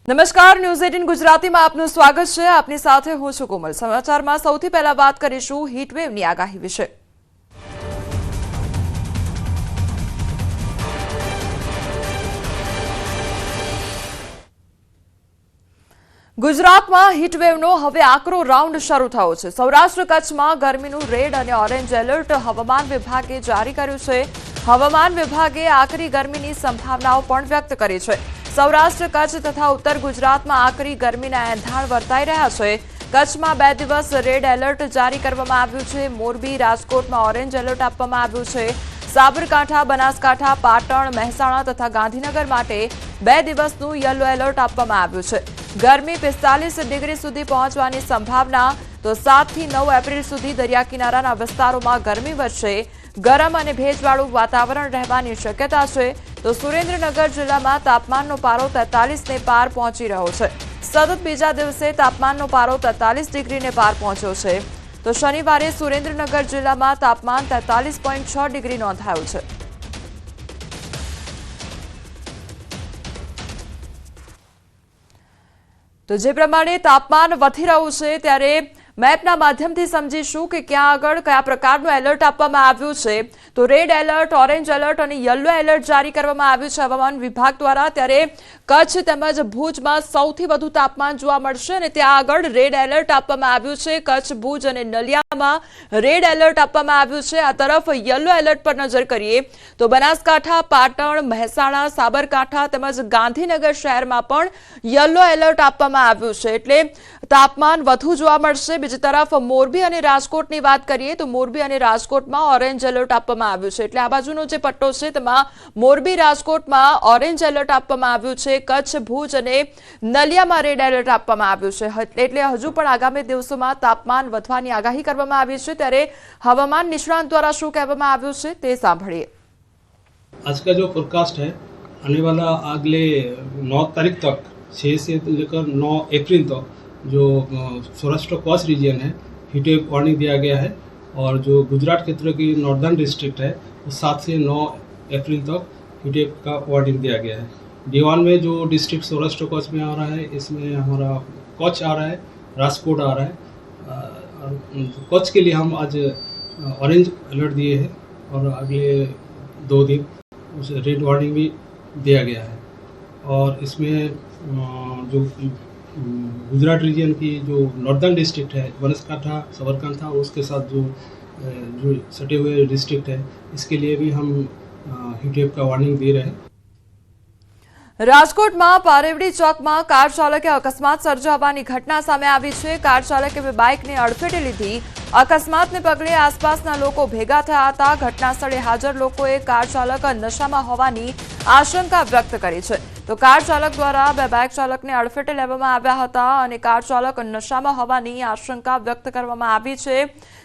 નમસ્કાર, ન્યૂઝ 18 ગુજરાતીમાં આપનું સ્વાગત છે। આપની સાથે હું છું કોમલ। સમાચારમાં સૌથી પહેલા વાત કરીશું હીટવેવની આગાહી વિશે। ગુજરાતમાં હીટવેવનો હવે આકરો રાઉન્ડ શરૂ થયો છે। સૌરાષ્ટ્ર કચ્છમાં ગરમીનું રેડ અને ઓરેન્જ એલર્ટ હવામાન વિભાગે જારી કર્યું છે। હવામાન વિભાગે આકરી ગરમીની સંભાવનાઓ પણ વ્યક્ત કરી છે। સૌરાષ્ટ્ર કચ્છ તથા ઉત્તર ગુજરાતમાં આકરી ગરમીના એંધાણ વર્તાઈ રહ્યા છે। કચ્છમાં 2 દિવસ રેડ એલર્ટ જારી કરવામાં આવ્યું છે। મોરબી રાજકોટમાં ઓરેન્જ એલર્ટ આપવામાં આવ્યું છે। સાબરકાંઠા બનાસકાંઠા પાટણ મહેસાણા તથા ગાંધીનગર માટે 2 દિવસનું યલો એલર્ટ આપવામાં આવ્યું છે। ગરમી 45 ડિગ્રી સુધી પહોંચવાની સંભાવના। તો 7 થી 9 એપ્રિલ સુધી દરિયા કિનારાના વિસ્તારોમાં ગરમી વધશે। ગરમ અને ભેજવાળું વાતાવરણ રહેવાની શક્યતા છે। તો સુરેન્દ્રનગર જિલ્લામાં તાપમાનનો પારો 43 ને પાર પહોંચી રહ્યો છે। સતત બીજા દિવસે તાપમાનનો પારો 43 ડિગ્રીને પાર પહોંચ્યો છે। તો શનિવારે સુરેન્દ્રનગર જિલ્લામાં તાપમાન 43.6 ડિગ્રી નોંધાયું છે। તો જે પ્રમાણે તાપમાન વધી રહ્યું છે ત્યારે મેપના માધ્યમથી સમજીશું કે ક્યાં આગળ કયા પ્રકારનું એલર્ટ આપવામાં આવ્યું છે। તો રેડ એલર્ટ, ઓરેન્જ એલર્ટ અને યલો એલર્ટ જારી કરવામાં આવ્યું છે હવામાન વિભાગ દ્વારા। ત્યારે કચ્છ તેમજ ભુજમાં સૌથી વધુ તાપમાન જોવા મળશે અને ત્યાં આગળ રેડ એલર્ટ આપવામાં આવ્યું છે। કચ્છ, ભુજ અને નલિયામાં રેડ એલર્ટ આપવામાં આવ્યું છે। આ તરફ યલો એલર્ટ પર નજર કરીએ તો બનાસકાંઠા, પાટણ, મહેસાણા, સાબરકાંઠા તેમજ ગાંધીનગર શહેરમાં પણ યલો એલર્ટ આપવામાં આવ્યું છે। એટલે તાપમાન વધુ જોવા મળશે। બીજી તરફ મોરબી અને રાજકોટની વાત કરીએ તો મોરબી અને રાજકોટમાં ઓરેન્જ એલર્ટ આપવામાં આવ્યું છે। એટલે આ બાજુનો જે પટ્ટો છે તેમાં મોરબી રાજકોટમાં ઓરેન્જ એલર્ટ આપવામાં આવ્યું છે। કચ્છ, ભુજ અને નલિયામાં રેડ એલર્ટ આપવામાં આવ્યું છે। એટલે હજુ પણ આગામી દિવસોમાં તાપમાન વધવાની આગાહી કરવામાં આવી છે। ત્યારે હવામાન નિષ્ણાંત દ્વારા શું કહેવામાં આવ્યું છે તે સાંભળીએ। आज का जो फोरकास्ट है आने वाला अगले 9 तारीख तक 6 से लेकर 9 अप्रैल तक जो सौराष्ट्र कच्छ रीजन है हीट वेव वार्निंग दिया गया है। और जो गुजरात क्षेत्र की नॉर्दर्न डिस्ट्रिक्ट है वो 7 से 9 अप्रैल तक हीट वेव का वार्निंग दिया गया है। D1 में जो डिस्ट्रिक्ट सौराष्ट्र कच्छ में आ रहा है इसमें हमारा कच्छ आ रहा है, राजकोट आ रहा है। कच्छ के लिए हम आज ऑरेंज अलर्ट दिए हैं और अगले 2 दिन उसे रेड वार्निंग भी दिया गया है। और इसमें जो गुजरात रीजन की जो नॉर्दर्न डिस्ट्रिक्ट है बनासकांठा, साबरकांठा उसके साथ जो सटे हुए डिस्ट्रिक्ट है इसके लिए भी हम हीट वेव का वार्निंग दे रहे हैं। રાજકોટમાં પારેવડી ચોકમાં કાર ચાલકે અકસ્માત સર્જાવાની ઘટના સામે આવી છે। કાર ચાલકે બાઇકને અડફેટે લીધી। અકસ્માતને પગલે આસપાસના લોકો ભેગા થયા હતા। ઘટના સ્થળે હાજર લોકોએ કાર ચાલક નશામાં હોવાની આશંકા વ્યક્ત કરી છે। તો કાર ચાલક દ્વારા 2 બાઇક ચાલકને અડફેટે લેવામાં આવ્યા હતા અને કાર ચાલક નશામાં હોવાની આશંકા વ્યક્ત કરવામાં આવી છે।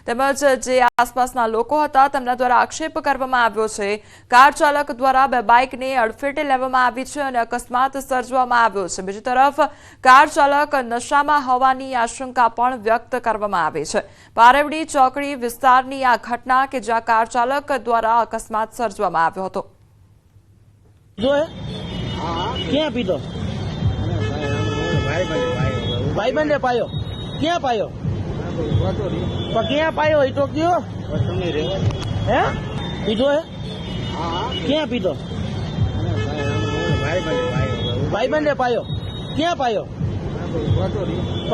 તેમજ જે આસપાસના લોકો હતા તેમના દ્વારા આક્ષેપ કરવામાં આવ્યો છે। કાર ચાલક દ્વારા 2 બાઇકને અડફેટે લેવામાં આવી છે અને અકસ્માત સર્જવામાં આવ્યો છે। બીજી તરફ કાર ચાલક નશામાં હોવાની આશંકા પણ વ્યક્ત કરવામાં આવી છે। પારેવડી ચોકડી વિસ્તારની આ ઘટના કે જ્યાં કાર ચાલક દ્વારા અકસ્માત સર્જવામાં આવ્યો હતો। जो है क्या पीतो भाई बंदे पायो क्या पायो क्या पायो ये तो क्यों है पीतो है क्या पीतो भाई बंदे पायो क्या पायो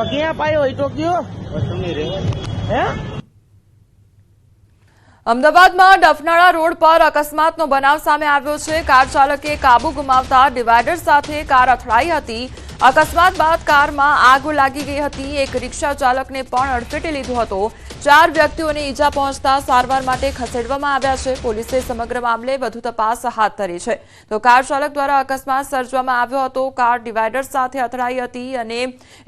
क्या पायो ये तो क्यों है। અમદાવાદમાં ડફનાળા રોડ પર અકસ્માતનો બનાવ સામે આવ્યો છે। કાર ચાલકે કાબુ ગુમાવતા ડિવાઈડર સાથે કાર અથડાઈ હતી। અકસ્માત બાદ કારમાં આગ લાગી ગઈ હતી। એક રિક્ષા ચાલકને પણ અડફેટે લીધો હતો। 4 વ્યક્તિઓને ઈજા પહોંચતા સારવાર માટે ખસેડવામાં આવ્યા છે। પોલીસે સમગ્ર મામલે વધુ તપાસ હાથ ધરી છે। તો કાર ચાલક દ્વારા અકસ્માત સર્જવામાં આવ્યો હતો। કાર ડિવાઈડર સાથે અથડાઈ હતી અને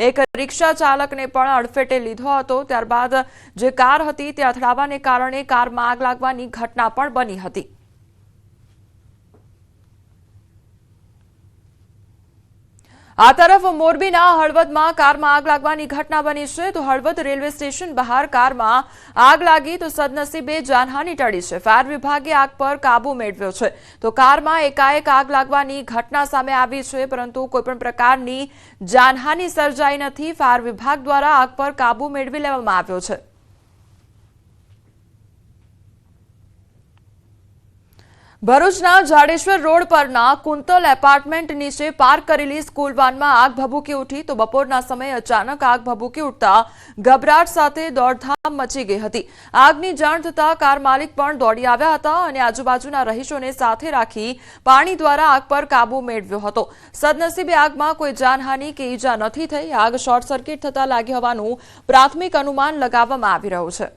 એક રિક્ષા ચાલકને પણ અડફેટે લીધો હતો। ત્યારબાદ જે કાર હતી તે અથડાવાને કારણે કારમાં આગ લાગવાની ઘટના પણ બની હતી। આ તરફ મોરબીના હળવદમાં કારમાં આગ લાગવાની ઘટના બની છે તો હળવદ રેલવે સ્ટેશન બહાર કારમાં આગ લાગી તો સદનસીબે જાનહાનિ ટળી છે। ફાયર વિભાગે આગ પર કાબુ મેળવ્યો છે તો કારમાં એકાએક આગ લાગવાની ઘટના સામે આવી છે પરંતુ કોઈપણ પ્રકારની જાનહાનિ સર્જાઈ નથી। ફાયર વિભાગ દ્વારા આગ પર કાબુ મેળવી લેવામાં આવ્યો છે। ભરૂચના જાડેશ્વર રોડ પરના કુંતલ એપાર્ટમેન્ટ નીચે પાર્ક કરેલી સ્કૂલ વાનમાં આગ ભભૂકી ઉઠી તો બપોરના સમયે અચાનક આગ ભભૂકી ઉઠતા ગભરાટ સાથે દોડધામ મચી ગઈ હતી। આગની જાણ થતાં કાર માલિક પણ દોડી આવ્યા હતા અને આજુબાજુના રહીશોને સાથે રાખી પાણી દ્વારા આગ પર કાબુ મેળવ્યો હતો। સદનસીબે આગમાં કોઈ જાનહાનિ કે ઈજા નથી થઈ। આગ શોર્ટ સર્કિટ થતા લાગી હોવાનું પ્રાથમિક અનુમાન લગાવવામાં આવી રહ્યું છે।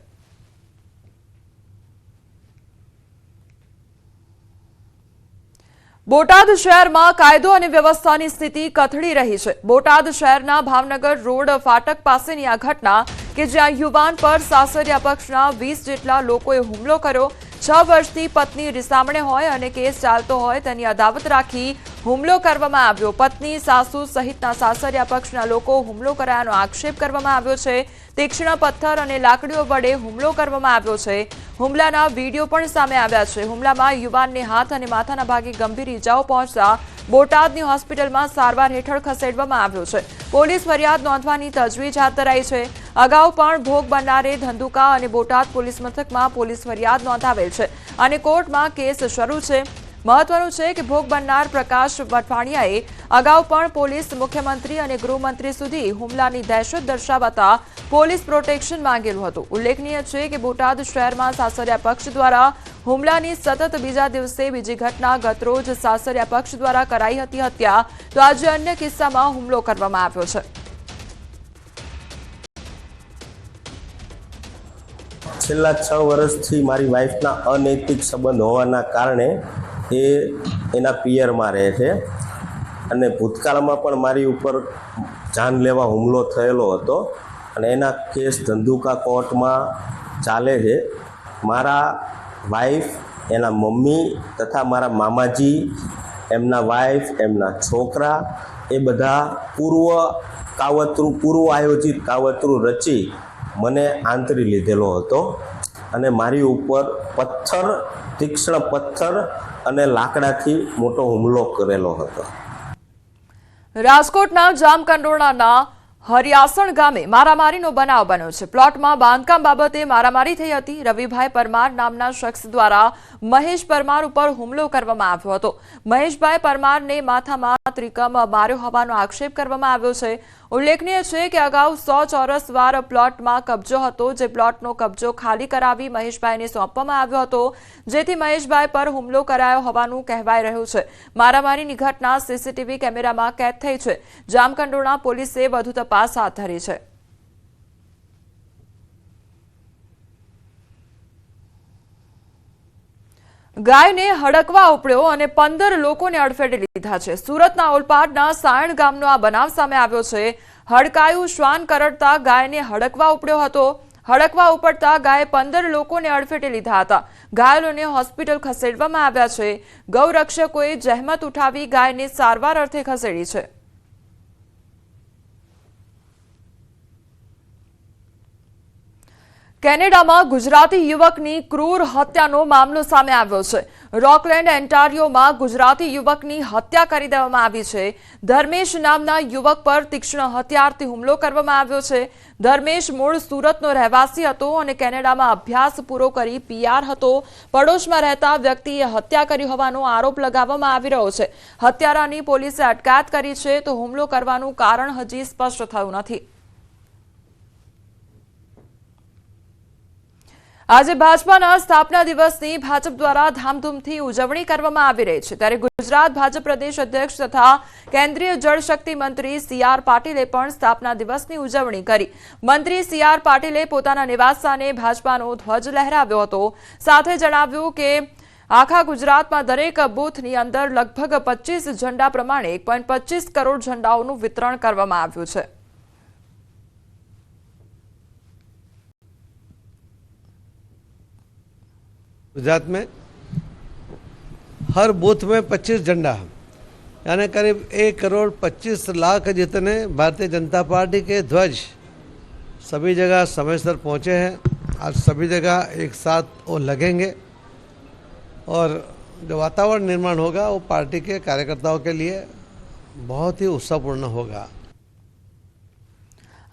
બોટાદ શહેરમાં કાયદો અને વ્યવસ્થાની સ્થિતિ કથળી રહી છે। બોટાદ શહેરના ભાવનગર રોડ ફાટક પાસેની આ ઘટના કે જ્યાં યુવાન પર સાસરિયા પક્ષના 20 જેટલા લોકોએ હુમલો કર્યો। 6 વર્ષની પત્ની રિસામણે હોય અને કેસ ચાલતો હોય તેની અદાવત રાખી હુમલો કરવામાં આવ્યો। પત્ની, સાસુ સહિતના સાસરિયા પક્ષના લોકો હુમલો કરાયાનો આક્ષેપ કરવામાં આવ્યો છે। તીક્ષ્ણ પથ્થર અને લાકડીઓ વડે હુમલો કરવામાં આવ્યો છે। હુમલાના વીડિયો પણ સામે આવ્યા છે। હુમલામાં યુવાનને હાથ અને માથાના ભાગે ગંભીર ઈજાઓ પહોંચતા બોટાદની હોસ્પિટલમાં સારવાર હેઠળ ખસેડવામાં આવ્યો છે। પોલીસ ફરિયાદ નોંધવાની તજવીજ હાથ ધરાઈ છે। અગાઉ પણ ભોગ બનનારે ધંધુકા અને બોટાદ પોલીસ મથકમાં પોલીસ ફરિયાદ નોંધાવેલ છે અને કોર્ટમાં કેસ શરૂ છે। મહત્વનું છે કે ભોગ બનનાર પ્રકાશ વટવાણિયાએ અગાઉ પણ પોલીસ, મુખ્યમંત્રી અને ગૃહમંત્રી સુધી હુમલાની દહેશત દર્શાવતા પોલીસ પ્રોટેક્શન માંગેલું હતું। ઉલ્લેખનીય છે કે બોટાદ શહેરમાં સાસરિયા પક્ષ દ્વારા હુમલાની સતત બીજા દિવસે બીજી ઘટના ગતરોજ સાસરિયા પક્ષ દ્વારા કરાઈ હતી હત્યા તો આજે અન્ય કિસ્સામાં હુમલો કરવામાં આવ્યો છે। છેલ્લા 6 વર્ષથી મારી વાઈફના અનૈતિક સંબંધ હોવાના કારણે એ એના પિયરમાં રહે છે અને ભૂતકાળમાં પણ મારી ઉપર જાનલેવા હુમલો થયેલો હતો અને એના કેસ ધંધુકા કોર્ટમાં ચાલે છે। મારા વાઈફ, એના મમ્મી તથા મારા મામાજી, એમના વાઈફ, એમના છોકરા એ બધા પૂર્વ આયોજિત કાવતરું રચી મને આંતરી લીધેલો હતો અને મારી ઉપર તીક્ષ્ણ પથ્થર અને લાકડાથી મોટો હુમલો કરેલો હતો। રાજકોટના જામકંડોરણાના હરિયાસણ ગામે મારામારીનો બનાવ બન્યો છે। પ્લોટમાં બાંધકામ બાબતે મારામારી થઈ હતી। રવિભાઈ પરમાર નામના શખ્સ દ્વારા મહેશ પરમાર ઉપર હુમલો કરવામાં આવ્યો હતો। મહેશભાઈ પરમારને માથામાં ત્રિકમ માર્યો હોવાનો આક્ષેપ કરવામાં આવ્યો છે। ઉલ્લેખનીય છે કે અગાઉ 100 ચોરસ વાર પ્લોટમાં કબજો હતો જે પ્લોટનો કબજો ખાલી કરાવી મહેશભાઈને સોંપવામાં આવ્યો હતો જેથી મહેશભાઈ પર હુમલો કરાયો હોવાનું કહેવાઈ રહ્યું છે। મારામારીની ઘટના સીસીટીવી કેમેરામાં કેદ થઈ છે। જામકંડોરણા પોલીસે વધુ તપાસ હાથ ધરી છે। ગાયને હડકવા ઉપડ્યો અને 15 લોકોને અડફેટે લીધા છે। સુરતના ઓલપાડના સાયણ ગામનો આ બનાવ સામે આવ્યો છે। હડકાયું શ્વાન કરડતા ગાયને હડકવા ઉપડ્યો હતો। હડકવા ઉપડતા ગાયે 15 લોકોને અડફેટે લીધા હતા। ઘાયલોને હોસ્પિટલ ખસેડવામાં આવ્યા છે। ગૌરક્ષકોએ જહેમત ઉઠાવી ગાયને સારવાર અર્થે ખસેડી છે। કેનેડામાં ગુજરાતી યુવકની ક્રૂર હત્યાનો મામલો સામે આવ્યો છે। રોકલેન્ડ, ઓન્ટારિયોમાં ગુજરાતી યુવકની હત્યા કરી દેવામાં આવી છે। ધર્મેશ નામના યુવક પર તીક્ષ્ણ હથિયારથી હુમલો કરવામાં આવ્યો છે। ધર્મેશ મૂળ સુરતનો રહેવાસી હતો અને કેનેડામાં અભ્યાસ પૂરો કરી PR હતો। પડોશમાં રહેતા વ્યક્તિએ હત્યા કરી હોવાનો આરોપ લગાવવામાં આવી રહ્યો છે। હત્યારાની પોલીસે અટકાયત કરી છે તો હુમલો કરવાનું કારણ હજી સ્પષ્ટ થયું નથી। આજે ભાજપાના સ્થાપના દિવસની ભાજપ દ્વારા ધામધૂમથી ઉજવણી કરવામાં આવી રહી છે। ત્યારે ગુજરાત ભાજપ પ્રદેશ અધ્યક્ષ તથા કેન્દ્રીય જળશક્તિ મંત્રી CR પાટીલે પણ સ્થાપના દિવસની ઉજવણી કરી। મંત્રી CR પાટીલે પોતાના નિવાસસ્થાને ભાજપાનો ધ્વજ લહેરાવ્યો હતો। સાથે જણાવ્યું કે આખા ગુજરાતમાં દરેક બૂથની અંદર લગભગ 25 ઝંડા પ્રમાણે 1.25 કરોડ ઝંડાઓનું વિતરણ કરવામાં આવ્યું છે। गुजरात में हर बूथ में 25 झंडा यानी करीब 1,25,00,000 जितने भारतीय जनता पार्टी के ध्वज सभी जगह समयसर पहुँचे हैं। आज सभी जगह एक साथ वो लगेंगे और जो वातावरण निर्माण होगा वो पार्टी के कार्यकर्ताओं के लिए बहुत ही उत्साहपूर्ण होगा।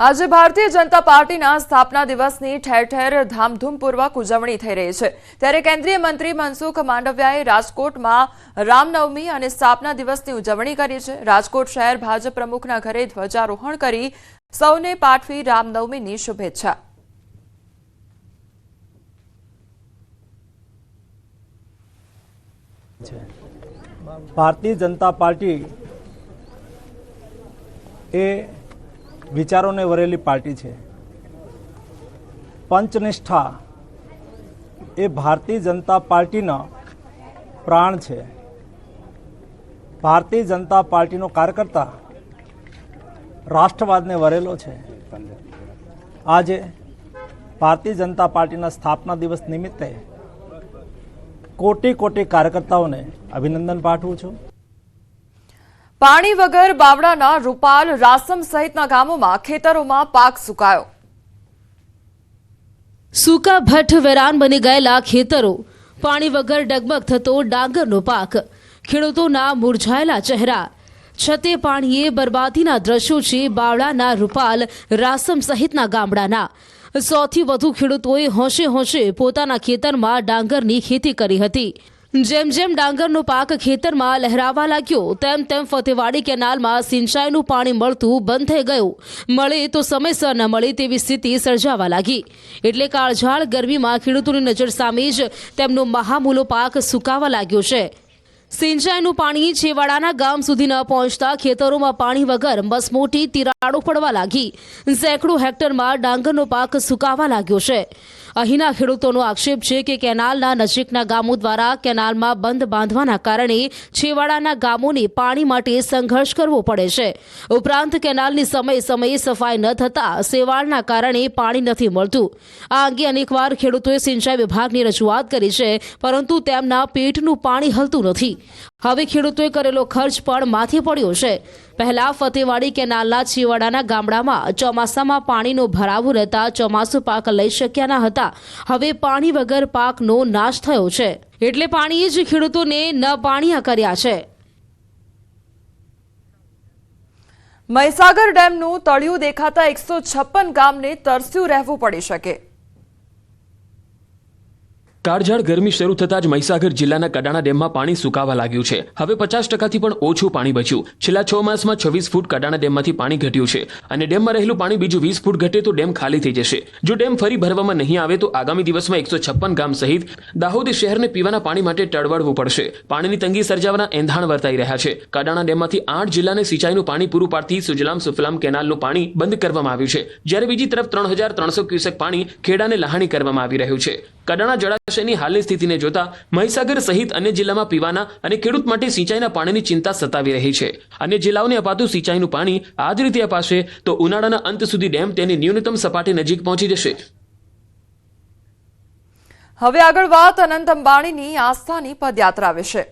આજે ભારતીય જનતા પાર્ટીના સ્થાપના દિવસની ઠેર ઠેર ધામધૂમપૂર્વક ઉજવણી થઈ રહી છે, ત્યારે કેન્દ્રીય મંત્રી મનસુખ માંડવિયાએ રાજકોટમાં રામનવમી અને સ્થાપના દિવસની ઉજવણી કરી છે। રાજકોટ શહેર ભાજપ પ્રમુખના ઘરે ધ્વજારોહણ કરી સૌને પાઠવી રામનવમીની શુભેચ્છા। ભારતીય જનતા પાર્ટી એ વિચારોને વરેલી પાર્ટી છે। પંચનિષ્ઠા એ ભારતીય જનતા પાર્ટીનો પ્રાણ છે। ભારતીય જનતા પાર્ટીનો કાર્યકર્તા રાષ્ટ્રવાદને વરેલો છે। આજે ભારતીય જનતા પાર્ટીના સ્થાપના દિવસ નિમિત્તે કોટી કોટી કાર્યકર્તાઓને અભિનંદન પાઠવું છું। પાણી વગર બાવળાના રૂપાલ, રાસમ સહિતના ગામોમાં ખેતરોમાં પાક સુકાયો। સૂકા ભઠ્ઠ વેરાન બની ગયેલા ખેતરો, પાણી વગર ડગમગ થતો ડાંગરનો પાક, ખેડૂતોના મૂરઝાયેલા ચહેરા, છતે પાણીએ બરબાદીના દ્રશ્યો છે બાવળાના રૂપાલ, રાસમ સહિતના ગામડાના। 100થી વધુ ખેડૂતોએ હોંશે હોંશે પોતાના ખેતરમાં ડાંગરની ખેતી કરી હતી। જેમ જેમ ડાંગરનો પાક ખેતરમાં લહેરાવા લાગ્યો તેમ તેમ ફતેવાડી કેનાલમાં સિંચાઈનું પાણી મળતું બંધ થઈ ગયું। મળે તો સમયસર ન મળે તેવી સ્થિતિ સર્જાવા લાગી, એટલે કાળઝાળ ગરમીમાં ખેડૂતોની નજર સામે જ તેમનો મહામૂલો પાક સુકાવા લાગ્યો છે। સિંચાઈનું પાણી છેવાડાના ગામ સુધી ન પહોંચતા ખેતરોમાં પાણી વગર મસમોટી તિરાડો પડવા લાગી। સેંકડો હેક્ટરમાં ડાંગરનો પાક સુકાવા લાગ્યો છે। અહીંના ખેડૂતોનો આક્ષેપ છે કે કેનાલના નજીકના ગામો દ્વારા કેનાલમાં બંધ બાંધવાના કારણે છેવાડાના ગામોને પાણી માટે સંઘર્ષ કરવો પડે છે। ઉપરાંત કેનાલની સમયે સમયે સફાઈ ન થતા સેવાળના કારણે પાણી નથી મળતું। આ અંગે અનેકવાર ખેડૂતોએ સિંચાઈ વિભાગની રજૂઆત કરી છે, પરંતુ તેમના પેટનું પાણી હલતું નથી। હવે ખેડૂતોએ કરેલો ખર્ચ પણ માથે પડ્યો છે। પહેલા ફતેવાડી કેનાલના છેવાડાના ગામડામાં ચોમાસામાં પાણીનો ભરાવો રહેતા ચોમાસુ પાક લઈ શક્યા ન હતા। હવે પાણી વગર પાકનો નાશ થયો છે, એટલે પાણીએ જ ખેડૂતોને ન પાણીયા કર્યા છે। મહીસાગર ડેમનું તળિયું દેખાતા 156 ગામને તરસ્યું રહેવું પડી શકે। કાળઝાળ ગરમી શરૂ થતાં જ મહીસાગર જિલ્લાના કડાણા ડેમમાં પાણી સુકાવા લાગ્યું છે। હવે 50%થી પણ ઓછું પાણી બચ્યું। છેલ્લા 6 માસમાં 26 ફૂટ કડાણા ડેમમાંથી પાણી ઘટ્યું છે અને ડેમમાં રહેલું પાણી બીજું 20 ફૂટ ઘટે તો ડેમ ખાલી થઈ જશે। જો ડેમ ફરી ભરવામાં નહીં આવે તો આગામી દિવસમાં 156 ગામ સહિત દાહોદ શહેરને પીવાના પાણી માટે ટળવળવું પડશે। પાણીની તંગી સર્જાવાના એંધાણ વર્તાઈ રહ્યા છે। કડાણા ડેમમાંથી 8 જિલ્લાને સિંચાઈનું પાણી પૂરું પાડતી સુજલામ સુફલામ કેનાલનું પાણી બંધ કરવામાં આવ્યું છે, જ્યારે બીજી તરફ 3,300 ક્યુસેક પાણી ખેડાને લહાણી કરવામાં આવી રહ્યું છે। કડાણા જળાશયની હાલની સ્થિતિને જોતા મહીસાગર સહિત અન્ય જિલ્લામાં પીવાના અને ખેડૂત માટે સિંચાઈના પાણીની ચિંતા સતાવી રહી છે। અન્ય જિલ્લાઓને અપાતું સિંચાઈનું પાણી આ જ રીતે અપાશે તો ઉનાળાના અંત સુધી ડેમ તેની ન્યૂનતમ સપાટી નજીક પહોંચી જશે। હવે આગળ વાત અનંત અંબાણીની આસ્થાની પદયાત્રા વિશે।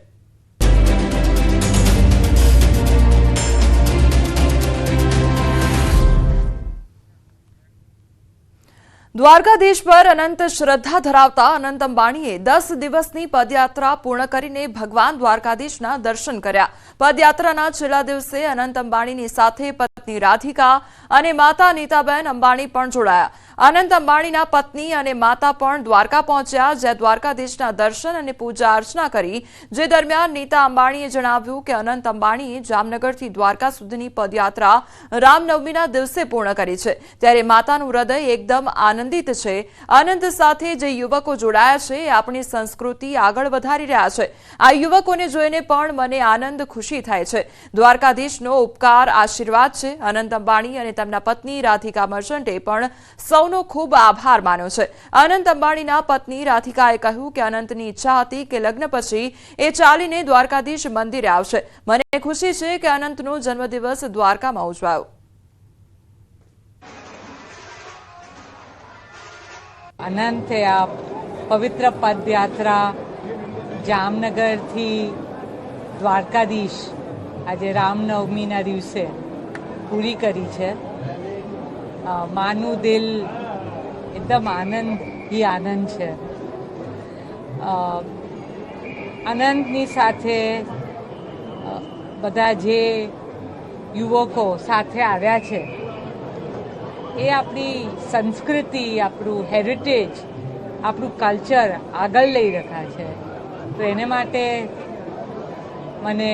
દ્વારકાધીશ પર અનંત શ્રદ્ધા ધરાવતા અનંત અંબાણીએ 10 દિવસની પદયાત્રા પૂર્ણ કરીને ભગવાન દ્વારકાધીશના દર્શન કર્યા। પદયાત્રાના છેલ્લા દિવસે અનંત અંબાણીની સાથે પત્ની રાધિકા અને માતા નીતાબેન અંબાણી પણ જોડાયા। અનંત અંબાણીના પત્ની અને માતા પણ દ્વારકા પહોંચ્યા, જ્યાં દ્વારકાધીશના દર્શન અને પૂજા અર્ચના કરી। જે દરમિયાન નીતા અંબાણીએ જણાવ્યું કે અનંત અંબાણીએ જામનગરથી દ્વારકા સુધીની પદયાત્રા રામનવમીના દિવસે પૂર્ણ કરી છે, ત્યારે માતાનું હૃદય એકદમ આનંદિત છે। અનંત સાથે જે યુવકો જોડાયા છે એ આપણી સંસ્કૃતિ આગળ વધારી રહ્યા છે। આ યુવકોને જોઈને પણ મને આનંદ ખુશી થાય છે। દ્વારકાધીશનો ઉપકાર આશીર્વાદ છે। અનંત અંબાણી અને તેમના પત્ની રાધિકા મર્ચન્ટે પણ સૌનો ખૂબ આભાર માન્યો છે। અનંત અંબાણીના પત્ની રાધિકાએ કહ્યું કે અનંતની ઈચ્છા હતી કે લગ્ન પછી એ ચાલીને દ્વારકાધીશ મંદિરે આવશે। મને ખુશી છે કે અનંતનો જન્મદિવસ દ્વારકામાં ઉજવાયો। અનંતે આ પવિત્ર પદયાત્રા જામનગરથી દ્વારકાધીશ આજે રામનવમીના દિવસે પૂરી કરી છે. માનું દિલ એકદમ આનંદ છે. આનંદની સાથે બધા જે યુવકો સાથે આવ્યા છે એ આપણી સંસ્કૃતિ, આપણું હેરિટેજ, આપણું કલ્ચર આગળ લઈ રહ્યા છે. તો એને માટે મને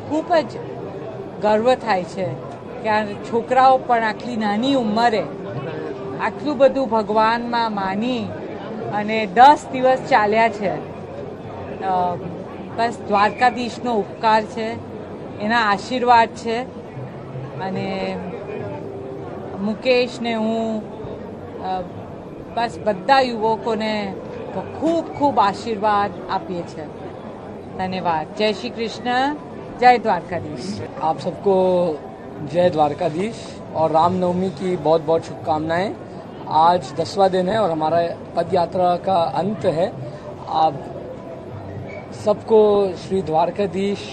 ખૂબ જ ગર્વ થાય છે કે આ છોકરાઓ પણ આટલી નાની ઉંમરે આટલું બધું ભગવાનમાં માની અને 10 દિવસ ચાલ્યા છે. બસ દ્વારકાધીશનો ઉપકાર છે, એના આશીર્વાદ છે. અને મુકેશને હું બસ બધા યુવકોને ખૂબ ખૂબ આશીર્વાદ આપીએ છીએ. धन्यवाद. जय श्री कृष्ण, जय द्वारकाधीश. आप सबको जय द्वारकाधीश और रामनवमी की बहुत बहुत शुभकामनाएं. आज 10वां दिन है और हमारा पद यात्रा का अंत है. आप सबको श्री द्वारकाधीश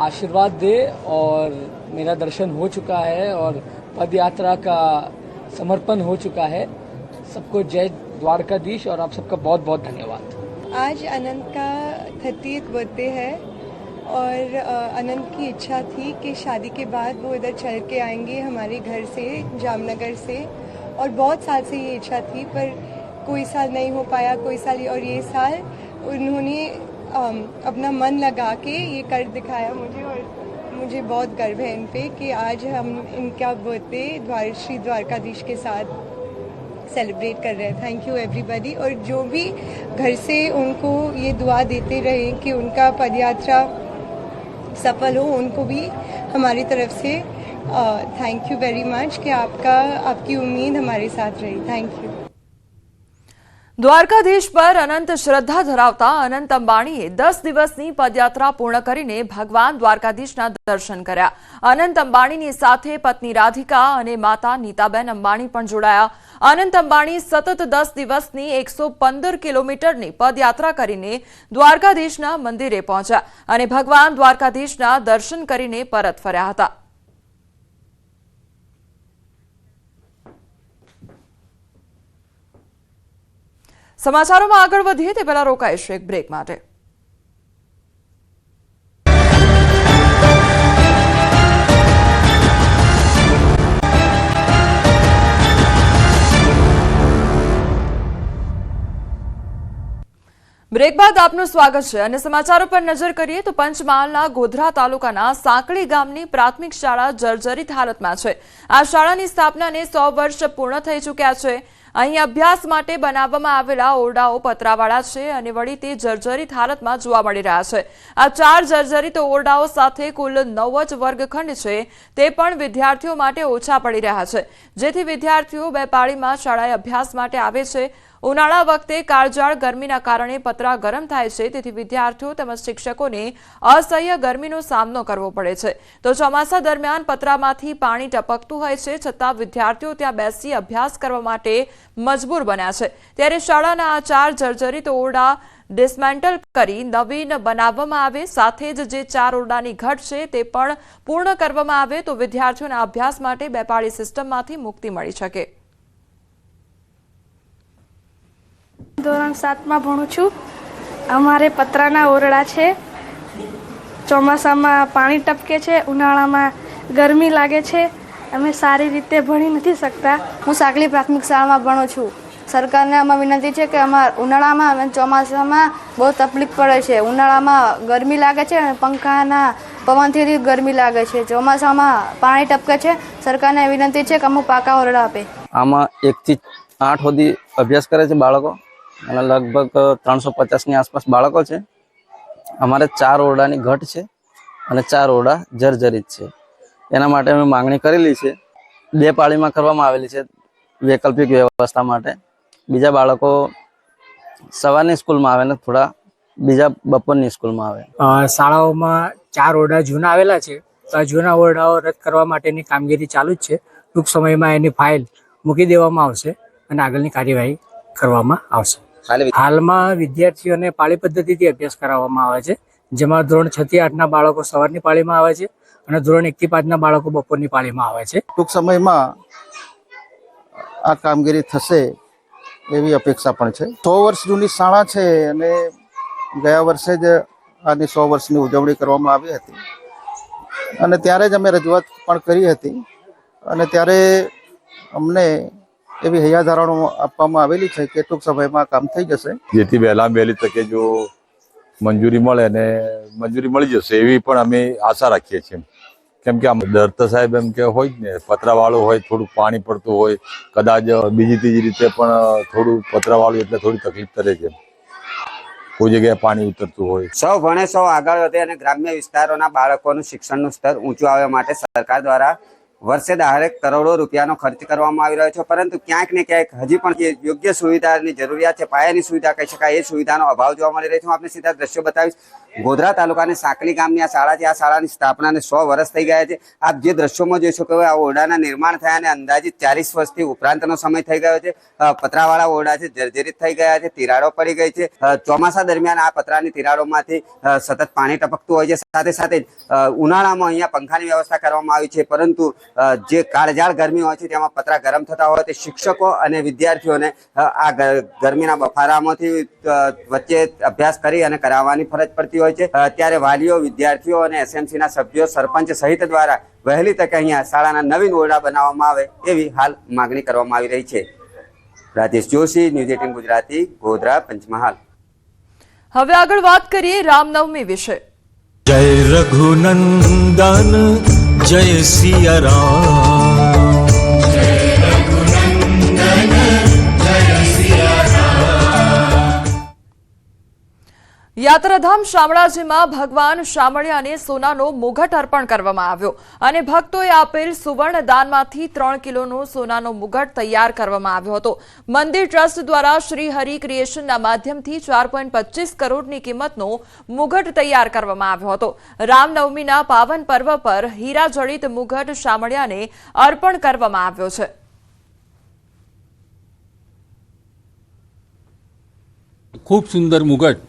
आशीर्वाद दे और मेरा दर्शन हो चुका है और पद यात्रा का समर्पण हो चुका है. सबको जय द्वारकाधीश और आप सबका बहुत बहुत धन्यवाद. आज अनंत का 30th बर्थडे है और अनंत की इच्छा थी कि शादी के बाद वो इधर चल के आएंगे हमारे घर से, जामनगर से. और बहुत साल से ये इच्छा थी पर कोई साल नहीं हो पाया, कोई साल. और ये साल उन्होंने अपना मन लगा के ये कर दिखाया मुझे. और मुझे बहुत गर्व है इन पे कि आज हम इनका बर्थडे श्री द्वारकाधीश के साथ सेलिब्रेट कर रहे हैं. Thank you everybody. और जो भी घर से उनको ये दुआ देते रहे कि उनका पदयात्रा सफल हो, उनको भी हमारी तरफ से थैंक यू वेरी मच कि आपकी उम्मीद हमारे साथ रही. Thank you. દ્વારકાધીશ પર અનંત શ્રદ્ધા ધરાવતા અનંત અંબાણીએ 10 દિવસની પદયાત્રા પૂર્ણ કરીને ભગવાન દ્વારકાધીશના દર્શન કર્યા. અનંત અંબાણીની સાથે પત્ની રાધિકા અને માતા નીતાબેન અંબાણી પણ જોડાયા. અનંત અંબાણી સતત 10 દિવસની 115 કિલોમીટરની પદયાત્રા કરીને દ્વારકાધીશના મંદિરે પહોંચ્યા અને ભગવાન દ્વારકાધીશના દર્શન કરીને પરત ફર્યા હતા. સમાચારોમાં આગળ વધીએ તે પહેલા રોકાઈશું એક બ્રેક માટે. બ્રેક બાદ આપનું સ્વાગત છે અને સમાચારો પર નજર કરીએ તો પંચમહાલના ગોધરા તાલુકાના સાંકળી ગામની પ્રાથમિક શાળા જર્જરિત હાલતમાં છે. આ શાળાની સ્થાપનાને 100 વર્ષ પૂર્ણ થઈ ચૂક્યા છે. અહીં અભ્યાસ માટે બનાવવામાં આવેલા ઓરડાઓ પતરાવાળા છે અને વળી તે જર્જરિત હાલતમાં જોવા મળી રહ્યા છે. આ 4 જર્જરિત ઓરડાઓ સાથે કુલ 9 જ વર્ગખંડ છે તે પણ વિદ્યાર્થીઓ માટે ઓછા પડી રહ્યા છે, જેથી વિદ્યાર્થીઓ બે પાળીમાં શાળાએ અભ્યાસ માટે આવે છે. ઉનાળા વખતે કાળઝાળ ગરમીના કારણે પતરા ગરમ થાય છે, તેથી વિદ્યાર્થીઓ તેમજ શિક્ષકોને અસહ્ય ગરમીનો સામનો કરવો પડે છે. તો ચોમાસા દરમિયાન પતરામાંથી પાણી ટપકતું હોય છે, છતાં વિદ્યાર્થીઓ ત્યાં બેસી અભ્યાસ કરવા માટે મજબૂર બન્યા છે. ત્યારે શાળાના આ 4 જર્જરિત ઓરડા ડિસમેન્ટલ કરી નવીન બનાવવામાં આવે, સાથે જ જે 4 ઓરડાની ઘટ છે તે પણ પૂર્ણ કરવામાં આવે તો વિદ્યાર્થીઓના અભ્યાસ માટે બેપાળી સિસ્ટમમાંથી મુક્તિ મળી શકે. ધોરણ 7માં ભણું છું. અમારે પતરાના ઓરડા છે. ચોમાસામાં પાણી ટપકે છે, ઉનાળામાં ગરમી લાગે છે. અમે સારી રીતે ભણી નથી શકતા. હું સાંકળી પ્રાથમિક શાળામાં ભણું છું. સરકારને આમાં વિનંતી છે કે ઉનાળામાં અને ચોમાસામાં બહુ તકલીફ પડે છે. ઉનાળામાં ગરમી લાગે છે અને પંખાના પવનથી ગરમી લાગે છે. ચોમાસામાં પાણી ટપકે છે. સરકારને વિનંતી છે કે અમુક પાકા ઓરડા આપે. આમાં 1 થી 8 સુધી અભ્યાસ કરે છે બાળકો અને લગભગ 350ની આસપાસ બાળકો છે. અમારે 4 ઓરડાની ઘટ છે અને 4 ઓરડા જર્જરિત છે. એના માટે અમે માંગણી કરેલી છે. 2 પાળીમાં કરવામાં આવેલી છે વૈકલ્પિક વ્યવસ્થા માટે. બીજા બાળકો સવારની સ્કૂલમાં આવે ને થોડા બીજા બપોરની સ્કૂલમાં આવે. શાળાઓમાં 4 ઓરડા જૂના આવેલા છે. તો આ જૂના ઓરડાઓ રદ કરવા માટેની કામગીરી ચાલુ જ છે. ટૂંક સમયમાં એની ફાઇલ મૂકી દેવામાં આવશે અને આગળની કાર્યવાહી કરવામાં આવશે. હાલમાં વિદ્યાર્થીઓને પાળી પદ્ધતિથી અભ્યાસ કરાવવામાં આવે છે, જેમાં ધોરણ 6 થી 8ના બાળકો સવારની પાળીમાં આવે છે અને ધોરણ 1 થી 5ના બાળકો બપોરની પાળીમાં આવે છે. ટૂંક સમયમાં આ કામગીરી થશે એવી અપેક્ષા પણ છે. 100 વર્ષ જૂની શાળા છે અને ગયા વર્ષે જ આની 100 વર્ષની ઉજવણી કરવામાં આવી હતી અને ત્યારે જ અમે રજૂઆત પણ કરી હતી અને ત્યારે અમને એવી હૈયાધારણો આપવામાં આવેલી છે કે ટૂંક સમયમાં કામ થઈ જશે. જેથી વહેલા વહેલી તકે જો મંજૂરી મળે અને મંજૂરી મળી જશે એવી પણ અમે આશા રાખીએ છીએ. કેમ કે આમ દર તો સાહેબ એમ કે હોય જ ને, પતરાવાળું હોય, થોડું પાણી પડતું હોય, કદાચ બીજી ત્રીજી રીતે પણ થોડું પતરાવાળું એટલે થોડી તકલીફ કરે છે. કોઈ જગ્યાએ પાણી ઉતરતું હોય. સૌ ભણે સૌ આગળ વધે અને ગ્રામ્ય વિસ્તારોના બાળકોનું શિક્ષણનું સ્તર ઊંચું આવે માટે સરકાર દ્વારા વર્ષે દહાડે કરોડો રૂપિયાનો ખર્ચ કરવામાં આવી રહ્યો છે, પરંતુ ક્યાંક ને ક્યાંક હજી પણ જે યોગ્ય સુવિધાની જરૂરિયાત છે, પાયાની સુવિધા કહી શકાય, એ સુવિધાનો અભાવ જોવા મળી રહ્યો છે. હું આપને સીધા દ્રશ્યો બતાવીશ. ગોધરા તાલુકાની સાંકલી ગામની આ શાળા છે. આ શાળાની સ્થાપનાને 100 વર્ષ થઈ ગયા છે. આપ જે દ્રશ્યોમાં જોઈ શકો આ ઓરડાના નિર્માણ થયા અને અંદાજિત 40 વર્ષથી ઉપરાંતનો સમય થઈ ગયો છે. પતરાવાળા ઓરડા છે, જર્જરિત થઈ ગયા છે, તિરાડો પડી ગઈ છે. ચોમાસા દરમિયાન આ પતરાની તિરાડોમાંથી સતત પાણી ટપકતું હોય છે. સાથે સાથે ઉનાળામાં અહીંયા પંખાની વ્યવસ્થા કરવામાં આવી છે, પરંતુ જે કાળઝાળ ગરમી હોય છે તેમાં પતરા ગરમ થતા હોય તે શિક્ષકો અને વિદ્યાર્થીઓને આ ગરમીના બફારામાંથી વચ્ચે અભ્યાસ કરી અને કરાવવાની ફરજ પડતી હોય છે. ત્યારે વાલીઓ, વિદ્યાર્થીઓ અને એસએમસીના સભ્યો, સરપંચ સહિત દ્વારા વહેલી તકે અહીંયા શાળાના નવીન ઓરડા બનાવવામાં આવે એવી હાલ માગણી કરવામાં આવી રહી છે. રાજેશ જોશી, ન્યૂઝ 18 ગુજરાતી, ગોધરા, પંચમહાલ. હવે આગળ વાત કરીએ રામનવમી વિશે. જય રઘુનંદન જય સિયા રામ, જય રઘુનંદન જય સિયા રામ. યાત્રાધામ શામળાજીમાં ભગવાન શામળિયાને સોનાનો મુગટ અર્પણ કરવામાં આવ્યો અને ભક્તોએ આપેલ સુવર્ણ દાનમાંથી 3 કિલોનો સોનાનો મુગટ તૈયાર કરવામાં આવ્યો હતો. મંદિર ટ્રસ્ટ દ્વારા શ્રી હરિ ક્રિએશનના માધ્યમથી 4.25 કરોડની કિંમતનો મુગટ તૈયાર કરવામાં આવ્યો હતો. રામનવમીના પાવન પર્વ પર હીરા જડિત મુગટ શામળિયાને અર્પણ કરવામાં આવ્યો છે. ખૂબ સુંદર મુગટ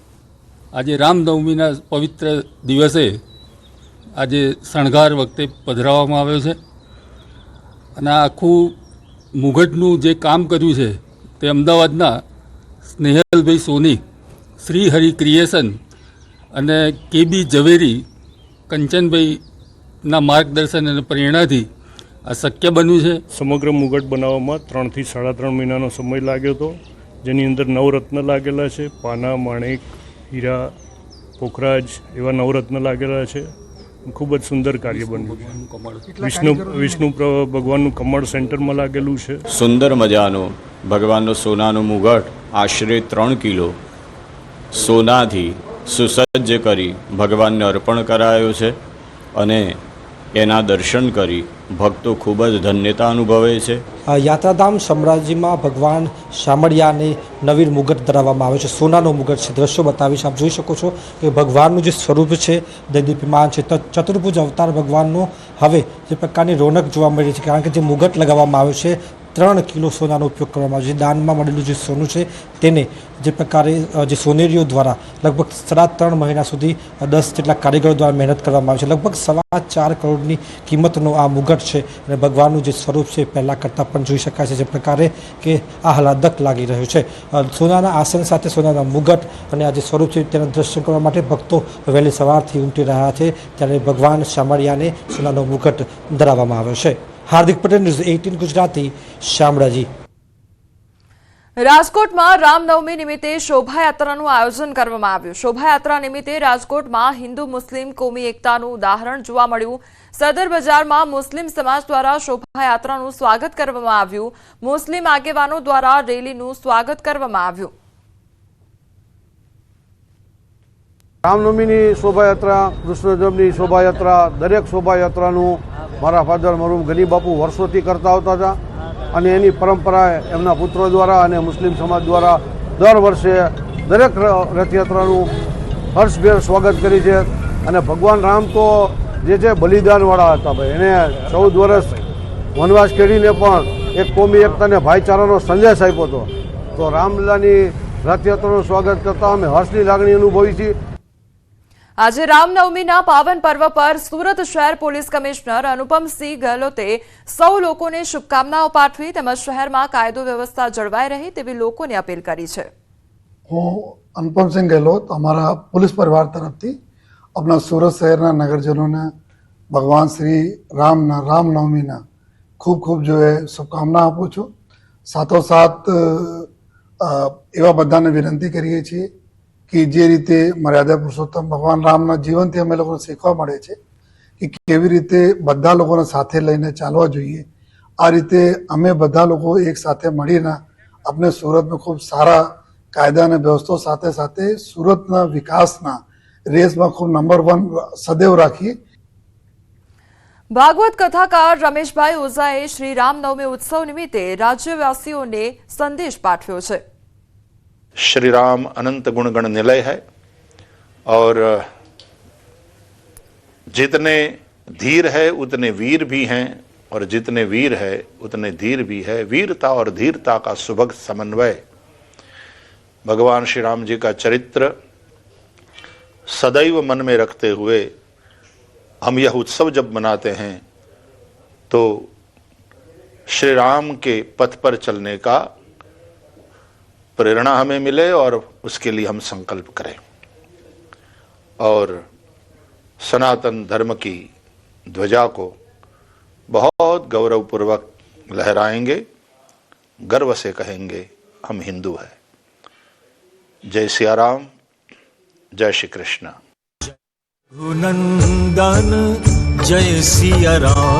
આજે રામનવમીના પવિત્ર દિવસે આજે શણગાર વખતે પધરાવવામાં આવ્યો છે અને આખું મુગટનું જે કામ કર્યું છે તે અમદાવાદના સ્નેહલભાઈ સોની, શ્રી હરિ ક્રિએશન અને કેબી ઝવેરી, કંચનભાઈના માર્ગદર્શન અને પ્રેરણાથી આ શક્ય બન્યું છે. સમગ્ર મુગટ બનાવવામાં 3 થી 3.5 મહિનાનો સમય લાગ્યો હતો, જેની અંદર નવરત્ન લાગેલા છે, પાના, માણેક, હીરા, પોખરાજ એવા નવરત્ન લાગેલા છે. ખૂબ જ સુંદર કાર્ય બન્યું છે. વિષ્ણુ ભગવાનનું કમળ સેન્ટરમાં લાગેલું છે. સુંદર મજાનું ભગવાનનો સોનાનો મુગટ આશરે 3 કિલો સોનાથી સુસજ્જ કરી ભગવાનને અર્પણ કરાયો છે અને એના દર્શન કરી ભક્તો ખૂબ જ ધન્યતા અનુભવે છે. યાત્રાધામ શામળાજીમાં ભગવાન શામળિયાને નવીન મુગટ ધરાવવામાં આવે છે. સોનાનો મુગટ છે. દ્રશ્યો બતાવીશ. આપ જોઈ શકો છો કે ભગવાનનું જે સ્વરૂપ છે દૈદીપ્યમાન છે. ચતુર્ભુજ અવતાર ભગવાનનો હવે જે પ્રકારની રોનક જોવા મળી છે, કારણ કે જે મુગટ લગાવવામાં આવ્યો છે 3 કિલો સોનાનો ઉપયોગ કરવામાં આવ્યો છે. દાનમાં મળેલું જે સોનું છે તેને જે પ્રકારે જે સોનેરીઓ દ્વારા લગભગ 3.5 મહિના સુધી 10 જેટલા કારીગરો દ્વારા મહેનત કરવામાં આવી છે. લગભગ 4.25 કરોડની કિંમતનો આ મુગટ છે અને ભગવાનનું જે સ્વરૂપ છે પહેલાં કરતાં પણ જોઈ શકાય છે જે પ્રકારે કે આહલાદક લાગી રહ્યું છે. સોનાના આસન સાથે સોનાના મુગટ અને આ જે સ્વરૂપ છે તેના દર્શન કરવા માટે ભક્તો વહેલી સવારથી ઉમટી રહ્યા છે. ત્યારે ભગવાન શામળિયાને સોનાનો મુગટ ધરાવવામાં આવ્યો છે. હાર્દિક પટેલ, ન્યૂઝ 18 ગુજરાતી, શામળાજી. રાજકોટમાં રામનવમી નિમિત્તે શોભાયાત્રાનું આયોજન કરવામાં આવ્યું. શોભાયાત્રા નિમિત્તે રાજકોટમાં હિન્દુ મુસ્લિમ કોમી એકતાનું ઉદાહરણ જોવા મળ્યું. સદર બજારમાં મુસ્લિમ સમાજ દ્વારા શોભાયાત્રાનું સ્વાગત કરવામાં આવ્યું. મુસ્લિમ આગેવાનો દ્વારા રેલીનું સ્વાગત કરવામાં આવ્યું. રામનવમીની શોભાયાત્રા, કૃષ્ણજન્મની શોભાયાત્રા, દરેક શોભાયાત્રાનું મારા ફાધર મરહુમ ગની બાપુ વર્ષોથી કરતા આવતા હતા અને એની પરંપરા એમના પુત્રો દ્વારા અને મુસ્લિમ સમાજ દ્વારા દર વર્ષે દરેક રથયાત્રાનું હર્ષભેર સ્વાગત કરી છે. અને ભગવાન રામ તો જે છે બલિદાનવાળા હતા ભાઈ. એને 14 વર્ષ વનવાસ ખેડીને પણ એક કોમી એકતા અને ભાઈચારાનો સંદેશ આપ્યો હતો. તો રામલીલાની રથયાત્રાનું સ્વાગત કરતા અમે હર્ષની લાગણી અનુભવી છીએ. આજે રામનવમીના પાવન પર્વ પર સુરત શહેર પોલીસ કમિશનર અનુપમસિંહ ગેહલોતે સૌ લોકોને શુભકામનાઓ પાઠવી તેમજ શહેરમાં કાયદો વ્યવસ્થા જળવાઈ રહે તેવી લોકોને અપીલ કરી છે. હું અનુપમસિંહ ગેહલોત અમારા પોલીસ પરિવાર તરફથી આપણા સુરત શહેરના નગરજનોને ભગવાન શ્રી રામના રામનવમીના ખૂબ ખૂબ શુભકામના આપું છું. સાથોસાથ એવા બધાને વિનંતી કરીએ છીએ કે જે રીતે મર્યાદા પુરુષોત્તમ ભગવાન રામના જીવનથી અમે લોકોને શીખવા મળે છે કે કેવી રીતે બધા લોકોને સાથે લઈને ચાલવા જોઈએ. આ રીતે અમે બધા લોકો એક સાથે મળીને આપણે સુરતમાં ખૂબ સારા કાયદા અને વ્યવસ્થા સાથે સાથે સુરતના વિકાસના રેસમાં ખૂબ નંબર 1 સદૈવ રાખીએ. ભાગવત કથાકાર રમેશભાઈ ઓઝાએ શ્રી રામનવમી ઉત્સવ નિમિત્તે રાજ્યવાસીઓને સંદેશ પાઠવ્યો છે. श्री राम अनंत गुण गण निलय है और जितने धीर है उतने वीर भी हैं और जितने वीर है उतने धीर भी है. वीरता और धीरता का सुभग समन्वय भगवान श्री राम जी का चरित्र सदैव मन में रखते हुए हम यह उत्सव जब मनाते हैं तो श्री राम के पथ पर चलने का प्रेरणा हमें मिले और उसके लिए हम संकल्प करें और सनातन धर्म की ध्वजा को बहुत गौरवपूर्वक लहराएंगे, गर्व से कहेंगे हम हिंदू हैं. जय सिया राम, जय श्री कृष्ण. रघुनंदन जय सिया राम.